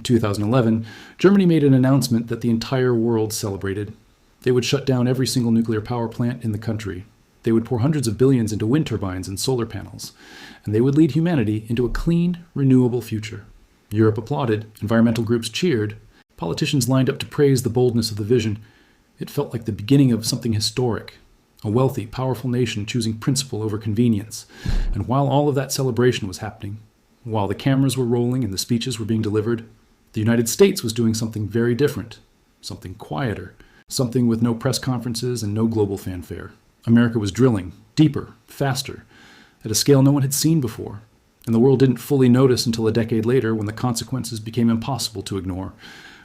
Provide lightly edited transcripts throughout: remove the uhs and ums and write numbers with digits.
In 2011, Germany made an announcement that the entire world celebrated. They would shut down every single nuclear power plant in the country. They would pour hundreds of billions into wind turbines and solar panels. And they would lead humanity into a clean, renewable future. Europe applauded. Environmental groups cheered. Politicians lined up to praise the boldness of the vision. It felt like the beginning of something historic. A wealthy, powerful nation choosing principle over convenience. And while all of that celebration was happening, while the cameras were rolling and the speeches were being delivered, the United States was doing something very different, something quieter, something with no press conferences and no global fanfare. America was drilling, deeper, faster, at a scale no one had seen before, and the world didn't fully notice until a decade later when the consequences became impossible to ignore.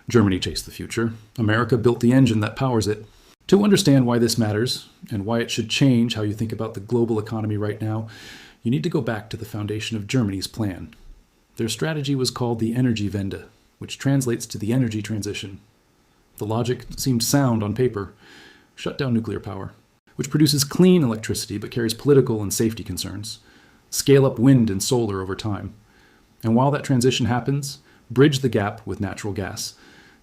Germany chased the future. America built the engine that powers it. To understand why this matters, and why it should change how you think about the global economy right now, you need to go back to the foundation of Germany's plan. Their strategy was called the Energiewende, which translates to the energy transition. The logic seemed sound on paper. Shut down nuclear power, which produces clean electricity but carries political and safety concerns. Scale up wind and solar over time. And while that transition happens, bridge the gap with natural gas,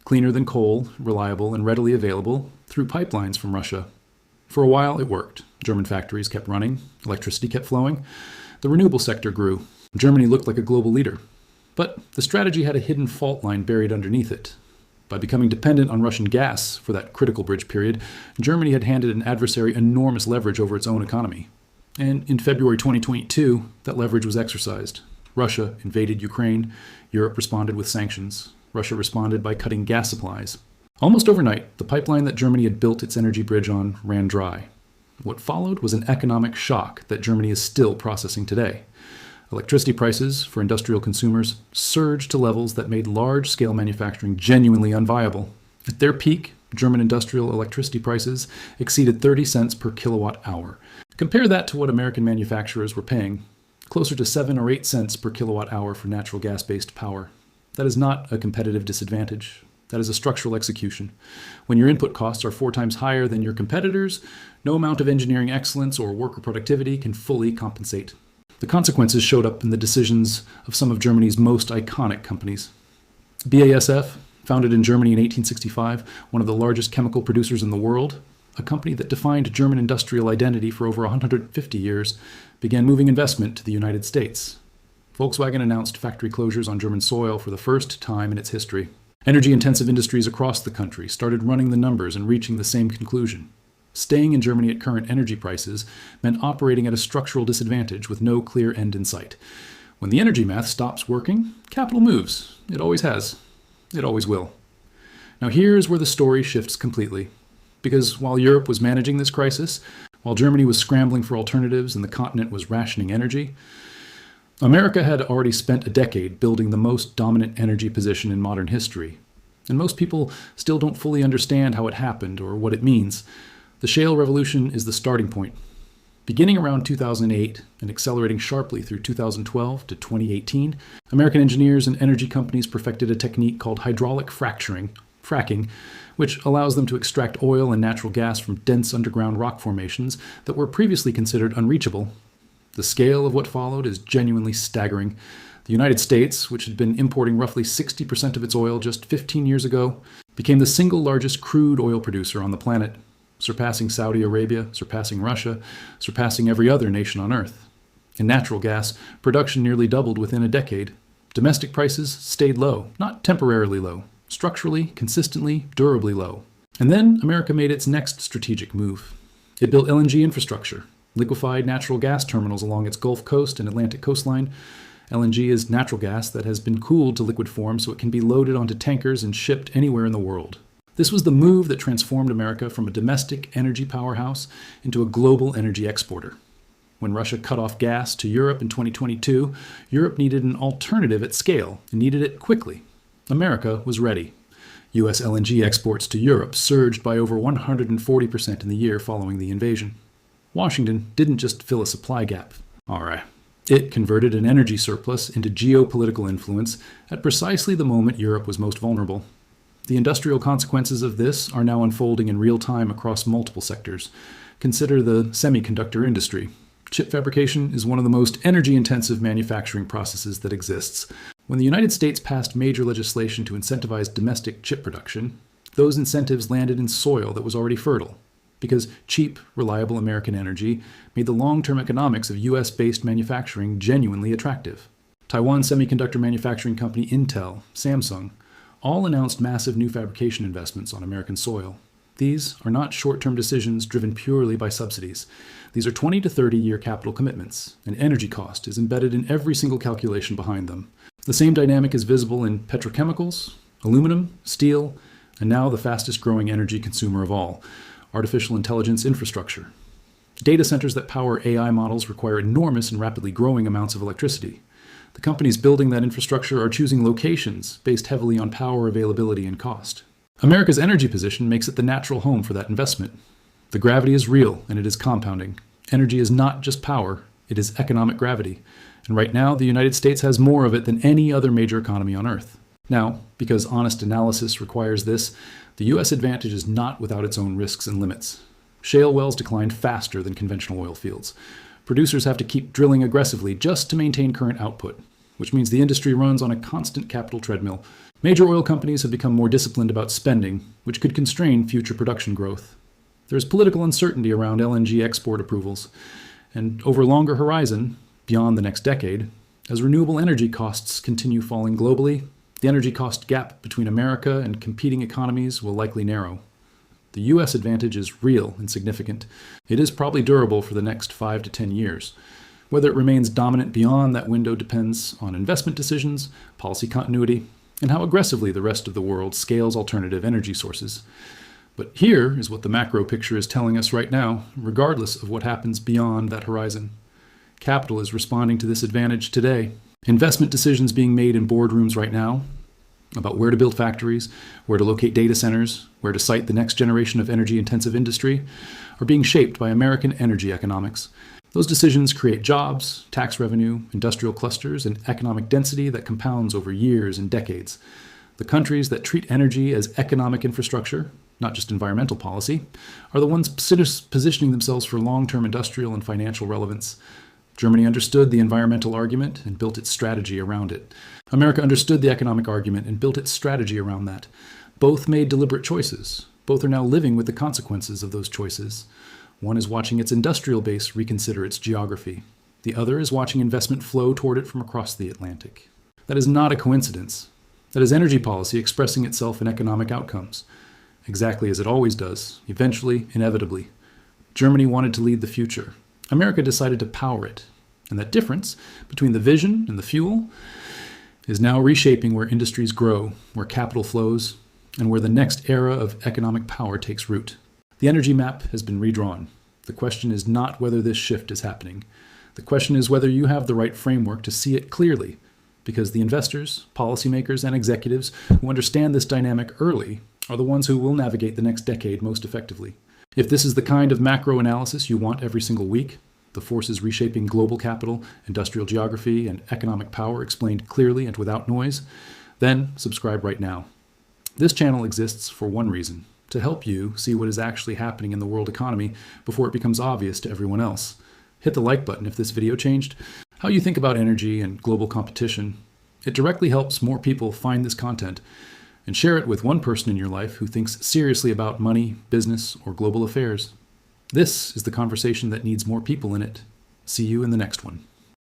cleaner than coal, reliable and readily available, through pipelines from Russia. For a while, it worked. German factories kept running, electricity kept flowing, the renewable sector grew. Germany looked like a global leader. But the strategy had a hidden fault line buried underneath it. By becoming dependent on Russian gas for that critical bridge period, Germany had handed an adversary enormous leverage over its own economy. And in February 2022, that leverage was exercised. Russia invaded Ukraine. Europe responded with sanctions. Russia responded by cutting gas supplies. Almost overnight, the pipeline that Germany had built its energy bridge on ran dry. What followed was an economic shock that Germany is still processing today. Electricity prices for industrial consumers surged to levels that made large-scale manufacturing genuinely unviable. At their peak, German industrial electricity prices exceeded 30 cents per kilowatt hour. Compare that to what American manufacturers were paying, closer to 7 or 8 cents per kilowatt hour for natural gas-based power. That is not a competitive disadvantage. That is a structural execution. When your input costs are 4 times higher than your competitors, no amount of engineering excellence or worker productivity can fully compensate. The consequences showed up in the decisions of some of Germany's most iconic companies. BASF, founded in Germany in 1865, one of the largest chemical producers in the world, a company that defined German industrial identity for over 150 years, began moving investment to the United States. Volkswagen announced factory closures on German soil for the first time in its history. Energy-intensive industries across the country started running the numbers and reaching the same conclusion. Staying in Germany at current energy prices meant operating at a structural disadvantage with no clear end in sight. When the energy math stops working, capital moves. It always has. It always will. Now here's where the story shifts completely. Because while Europe was managing this crisis, while Germany was scrambling for alternatives and the continent was rationing energy, America had already spent a decade building the most dominant energy position in modern history. And most people still don't fully understand how it happened or what it means. The shale revolution is the starting point. Beginning around 2008 and accelerating sharply through 2012 to 2018, American engineers and energy companies perfected a technique called hydraulic fracking, which allows them to extract oil and natural gas from dense underground rock formations that were previously considered unreachable. The scale of what followed is genuinely staggering. The United States, which had been importing roughly 60% of its oil just 15 years ago, became the single largest crude oil producer on the planet, surpassing Saudi Arabia, surpassing Russia, surpassing every other nation on Earth. In natural gas, production nearly doubled within a decade. Domestic prices stayed low, not temporarily low, structurally, consistently, durably low. And then America made its next strategic move. It built LNG infrastructure, liquefied natural gas terminals along its Gulf Coast and Atlantic coastline. LNG is natural gas that has been cooled to liquid form so it can be loaded onto tankers and shipped anywhere in the world. This was the move that transformed America from a domestic energy powerhouse into a global energy exporter. When Russia cut off gas to Europe in 2022, Europe needed an alternative at scale and needed it quickly. America was ready. U.S. LNG exports to Europe surged by over 140% in the year following the invasion. Washington didn't just fill a supply gap. It converted an energy surplus into geopolitical influence at precisely the moment Europe was most vulnerable. The industrial consequences of this are now unfolding in real time across multiple sectors. Consider the semiconductor industry. Chip fabrication is one of the most energy-intensive manufacturing processes that exists. When the United States passed major legislation to incentivize domestic chip production, those incentives landed in soil that was already fertile, because cheap, reliable American energy made the long-term economics of US-based manufacturing genuinely attractive. Taiwan semiconductor manufacturing company Intel, Samsung, all announced massive new fabrication investments on American soil. These are not short-term decisions driven purely by subsidies. These are 20 to 30-year capital commitments, and energy cost is embedded in every single calculation behind them. The same dynamic is visible in petrochemicals, aluminum, steel, and now the fastest-growing energy consumer of all, artificial intelligence infrastructure. Data centers that power AI models require enormous and rapidly growing amounts of electricity. The companies building that infrastructure are choosing locations based heavily on power availability and cost. America's energy position makes it the natural home for that investment. The gravity is real, and it is compounding. Energy is not just power, it is economic gravity. And right now, the United States has more of it than any other major economy on Earth. Now, because honest analysis requires this, the U.S. advantage is not without its own risks and limits. Shale wells decline faster than conventional oil fields. Producers have to keep drilling aggressively just to maintain current output, which means the industry runs on a constant capital treadmill. Major oil companies have become more disciplined about spending, which could constrain future production growth. There is political uncertainty around LNG export approvals, and over a longer horizon, beyond the next decade, as renewable energy costs continue falling globally, the energy cost gap between America and competing economies will likely narrow. The U.S. advantage is real and significant. It is probably durable for the next 5 to 10 years. Whether it remains dominant beyond that window depends on investment decisions, policy continuity, and how aggressively the rest of the world scales alternative energy sources. But here is what the macro picture is telling us right now, regardless of what happens beyond that horizon. Capital is responding to this advantage today. Investment decisions being made in boardrooms right now about where to build factories, where to locate data centers, where to site the next generation of energy-intensive industry, are being shaped by American energy economics. Those decisions create jobs, tax revenue, industrial clusters, and economic density that compounds over years and decades. The countries that treat energy as economic infrastructure, not just environmental policy, are the ones positioning themselves for long-term industrial and financial relevance. Germany understood the environmental argument and built its strategy around it. America understood the economic argument and built its strategy around that. Both made deliberate choices. Both are now living with the consequences of those choices. One is watching its industrial base reconsider its geography. The other is watching investment flow toward it from across the Atlantic. That is not a coincidence. That is energy policy expressing itself in economic outcomes. Exactly as it always does, eventually, inevitably. Germany wanted to lead the future. America decided to power it. And that difference between the vision and the fuel is now reshaping where industries grow, where capital flows, and where the next era of economic power takes root. The energy map has been redrawn. The question is not whether this shift is happening. The question is whether you have the right framework to see it clearly, because the investors, policymakers, and executives who understand this dynamic early are the ones who will navigate the next decade most effectively. If this is the kind of macro analysis you want every single week, the forces reshaping global capital, industrial geography, and economic power explained clearly and without noise, then subscribe right now. This channel exists for one reason: to help you see what is actually happening in the world economy before it becomes obvious to everyone else. Hit the like button if this video changed how you think about energy and global competition. It directly helps more people find this content, and share it with one person in your life who thinks seriously about money, business, or global affairs. This is the conversation that needs more people in it. See you in the next one.